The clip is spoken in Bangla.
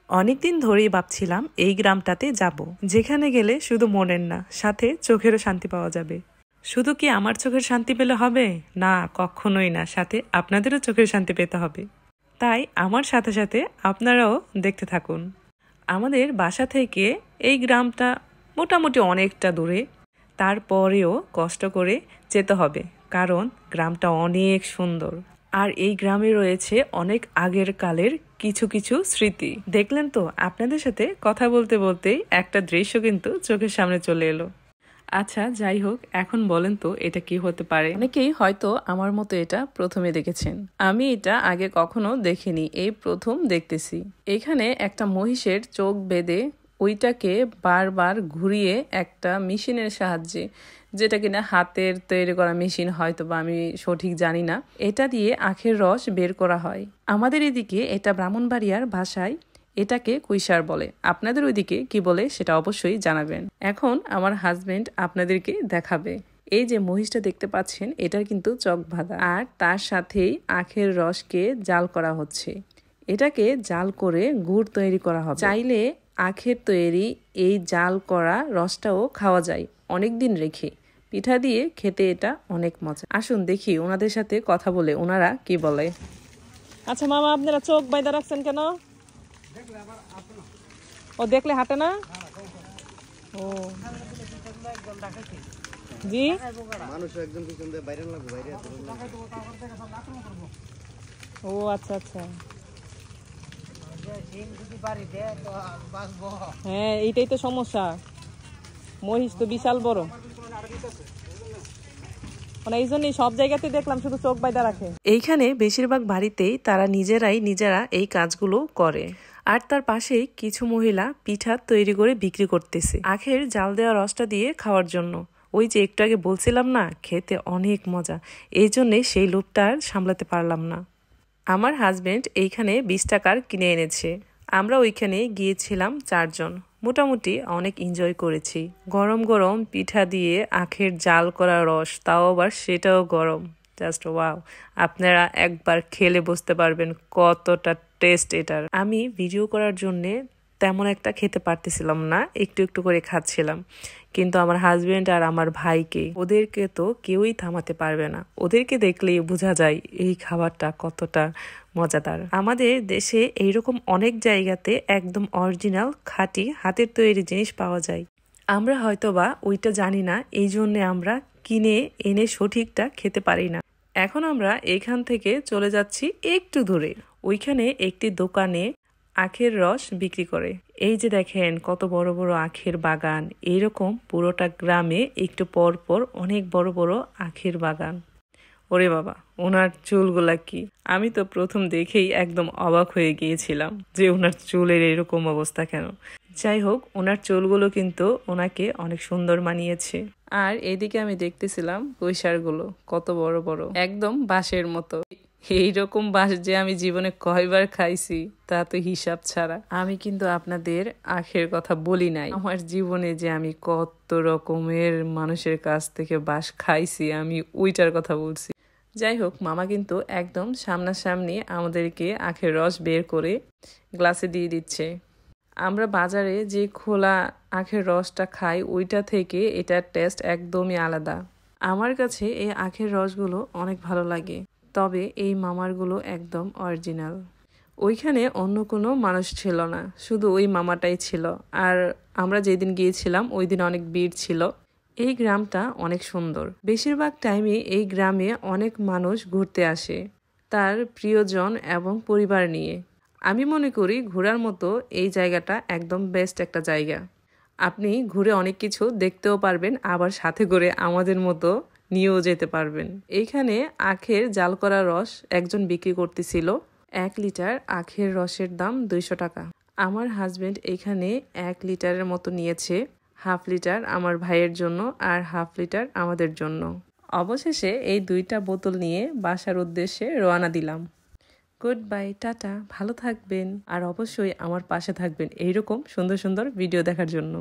অনেকদিন ধরেই ভাবছিলাম এই গ্রামটাতে যাব, যেখানে গেলে শুধু মনের না, সাথে চোখেরও শান্তি পাওয়া যাবে। শুধু কি আমার চোখের শান্তি পেলে হবে? না, কখনোই না, সাথে আপনাদেরও চোখের শান্তি পেতে হবে। তাই আমার সাথে সাথে আপনারাও দেখতে থাকুন। আমাদের বাসা থেকে এই গ্রামটা মোটামুটি অনেকটা দূরে, তারপরেও কষ্ট করে যেতে হবে, কারণ গ্রামটা অনেক সুন্দর। আর এই গ্রামে রয়েছে অনেক আগের কালের কিছু কিছু স্মৃতি। দেখলেন তো, আপনাদের সাথে কথা বলতে বলতেই একটা দৃশ্য কিন্তু চোখের সামনে চলে এলো। আচ্ছা, যাই হোক, এখন বলেন তো এটা কি হতে পারে? অনেকেই হয়তো আমার মতো এটা প্রথমে দেখেছেন। আমি এটা আগে কখনো দেখিনি, এই প্রথম দেখতেছি। এখানে একটা মহিষের চোখ বেঁধে ওইটাকে বারবার ঘুরিয়ে একটা মেশিনের সাহায্যে, যেটা কিনা হাতের তৈরি করা মেশিন, হয়তো বা আমি সঠিক জানি না, এটা দিয়ে আখের রস বের করা হয়। আমাদের এদিকে এটা ব্রাহ্মণবাড়িয়ার ভাষায় এটাকে কুইশার বলে। আপনাদের ওইদিকে কি বলে সেটা অবশ্যই জানাবেন। এখন আমার হাজবেন্ড আপনাদেরকে দেখাবে। এই যে মহিষটা দেখতে পাচ্ছেন, এটার কিন্তু চক বাঁধা, আর তার সাথেই আখের রসকে জাল করা হচ্ছে। এটাকে জাল করে গুড় তৈরি করা হবে। চাইলে আখের তৈরি এই জাল করা রসটাও খাওয়া যায় অনেক দিন রেখে। পিঠা দিয়ে খেতে এটা অনেক মজা। আসুন দেখি ওনাদের সাথে কথা বলে ওনারা কি বলে। আচ্ছা মামা, আপনারা চোখ বাইদা রাখছেন কেন? ও দেখলে হাঁটে না? ও জি, ও আচ্ছা আচ্ছা, হ্যাঁ এইটাই তো সমস্যা। মহিষ তো বিশাল বড়, মানে এই জন্যই সব জায়গাতে দেখলাম শুধু চোখ বাইদা রাখে। এইখানে বেশিরভাগ বাড়িতেই তারা নিজেরা এই কাজগুলো করে। আর তার পাশেই কিছু মহিলা পিঠা তৈরি করে বিক্রি করতেছে আখের জাল দেওয়া রসটা দিয়ে খাওয়ার জন্য। ওই যে একটু আগে বলছিলাম না, খেতে অনেক মজা, এই জন্যে সেই লোভটা আর সামলাতে পারলাম না। আমার হাজবেন্ড এইখানে 20 টাকার কিনে এনেছে। আমরা ওইখানে গিয়েছিলাম 4 জন, মোটামুটি অনেক এনজয় করেছি। গরম গরম পিঠা দিয়ে আখের জাল করা রস, তাও আবার সেটাও গরম, জাস্ট ওয়াও। আপনারা একবার খেলে বুঝতে পারবেন কতটা টেস্ট এটার। আমি ভিডিও করার জন্যে তেমন একটা খেতে পারতেছিলাম না, একটু একটু করে খাচ্ছিলাম। কিন্তু আমার হাজবেন্ড আর আমার ভাইকে, ওদেরকে তো কেউই থামাতে পারবে না। ওদেরকে দেখলেই বোঝা যায় এই খাবারটা কতটা মজাদার। আমাদের দেশে এইরকম অনেক জায়গাতে একদম অরিজিনাল খাঁটি হাতের তৈরি জিনিস পাওয়া যায়। আমরা হয়তোবা ওইটা জানি না, এই জন্যে আমরা কিনে এনে সঠিকটা খেতে পারি না। এখন আমরা এখান থেকে চলে যাচ্ছি একটু দূরে। ওইখানে একটি দোকানে আখের রস বিক্রি করে। এই যে দেখেন কত বড় বড় আখের বাগান। এইরকম পুরোটা গ্রামে একটু পর পর অনেক বড় বড় আখের বাগান। ওরে বাবা, ওনার চুলগুলা কি! আমি তো প্রথম দেখেই একদম অবাক হয়ে গিয়েছিলাম যে ওনার চুলের এরকম অবস্থা কেন। যাই হোক, ওনার চুলগুলো কিন্তু ওনাকে অনেক সুন্দর মানিয়েছে। আর এদিকে আমি দেখতেছিলাম কৈশারগুলো কত বড় বড়, একদম বাঁশের মতো। এইরকম বাঁশ যে আমি জীবনে কয়বার খাইছি তা তো হিসাব ছাড়া। আমি কিন্তু আপনাদের আখের কথা বলি নাই। আমার জীবনে যে আমি কত রকমের মানুষের কাছ থেকে বাঁশ খাইছি, আমি ওইটার কথা বলছি। যাই হোক, মামা কিন্তু একদম সামনাসামনি আমাদেরকে আখের রস বের করে গ্লাসে দিয়ে দিচ্ছে। আমরা বাজারে যে খোলা আখের রসটা খাই, ওইটা থেকে এটার টেস্ট একদমই আলাদা। আমার কাছে এই আখের রসগুলো অনেক ভালো লাগে, তবে এই মামারগুলো একদম অরিজিনাল। ওইখানে অন্য কোনো মানুষ ছিল না, শুধু ওই মামাটাই ছিল। আর আমরা যেদিন গিয়েছিলাম ওই দিন অনেক ভিড় ছিল। এই গ্রামটা অনেক সুন্দর। বেশিরভাগ টাইমে এই গ্রামে অনেক মানুষ ঘুরতে আসে তার প্রিয়জন এবং পরিবার নিয়ে। আমি মনে করি ঘোরার মতো এই জায়গাটা একদম বেস্ট একটা জায়গা। আপনি ঘুরে অনেক কিছু দেখতেও পারবেন, আবার সাথে করে আমাদের মতো নিয়েও যেতে পারবেন। এইখানে আখের জাল করা রস একজন বিক্রি করতেছিল। 1 লিটার আখের রসের দাম 200 টাকা। আমার হাজবেন্ড এখানে 1 লিটারের মতো নিয়েছে। 1/2 লিটার আমার ভাইয়ের জন্য আর 1/2 লিটার আমাদের জন্য। অবশেষে এই 2টা বোতল নিয়ে বাসার উদ্দেশ্যে রওনা দিলাম। গুড বাই, টাটা, ভালো থাকবেন। আর অবশ্যই আমার পাশে থাকবেন এইরকম সুন্দর সুন্দর ভিডিও দেখার জন্য।